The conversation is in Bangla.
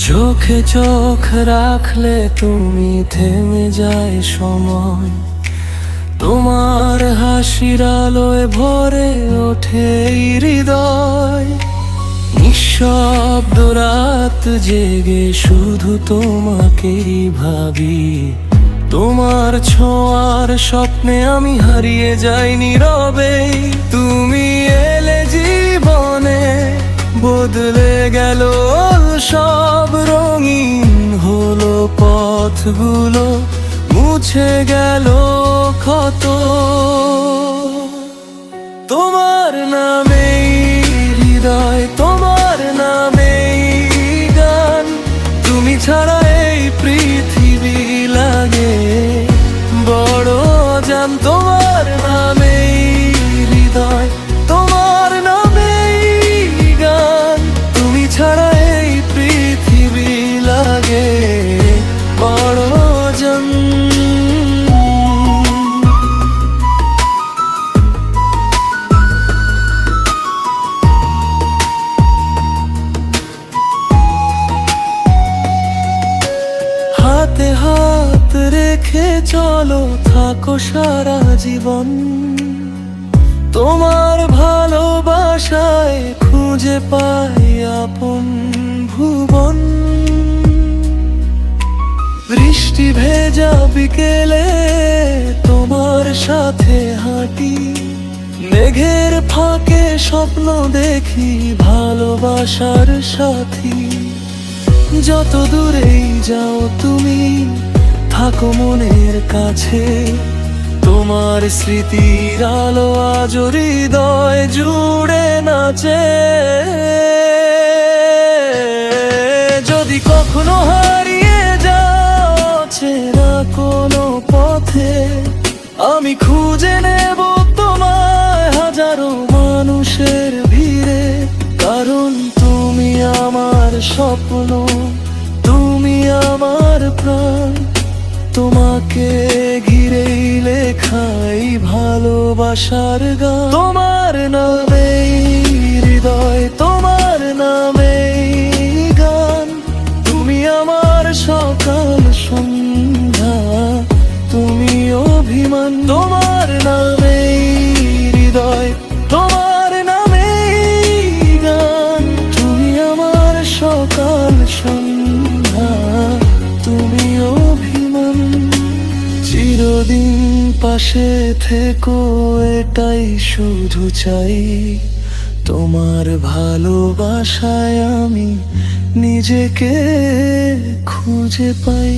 চোখে চোখ রাখলে তুমি থেমে যায় সময়, তোমার হাসির আলোয় ভরে ওঠে এই হৃদয়। নিঃশব্দ রাত জেগে শুধু তোমাকেই ভাবি, তোমার ছোঁয়ার স্বপ্নে আমি হারিয়ে যাই নীরবে। তুমি এলে জীবনে, বদলে গেল সব, রঙিন হলো পথগুলো, মুছে গেল ক্ষত। তোমার নামেই হৃদয়, তোমার নামেই গান, তুমি ছাড়া এই পৃথিবী লাগে বড় অজান। তোমার নামেই হৃদয়, তোমার নামেই গান, তুমি ছাড়া এই পৃথিবী লাগে বড় অজান। হাতে হাত রেখে চলো, থাকো সারা জীবন, তোমার ভালোবাসায় খুঁজে পাই আপন ভুবন। বৃষ্টি ভেজা বিকেলে তোমার সাথে হাঁটি, মেঘের ফাঁকে স্বপ্ন দেখি ভালোবাসার সাথী। যত দূরেই যাও তুমি, থাকো মনের কাছে, তোমার স্মৃতির আলো আজ হৃদয় জুড়ে নাচে। যদি কখনো হারিয়ে যাও চেনা কোনো পথে, আমি খুঁজে নেব তোমায় হাজারো মানুষের ভিড়ে। কারণ তুমি আমার স্বপ্ন, তুমি আমার প্রাণ, তোমাকে ঘিরেই লেখাই ভালোবাসার গান। তোমার নামেই হৃদয়, তোমার নামেই গান, তুমি আমার সকাল সন্ধ্যা, তুমি অভিমান। তোমার নামেই হৃদয়, তোমার নামেই গান, তুমি আমার সকাল সন্ধ্যা, তুমি অভিমান। চিরদিন পাশে থেকো এটাই শুধু চাই, তোমার ভালোবাসায় আমি নিজেকে খুঁজে পাই।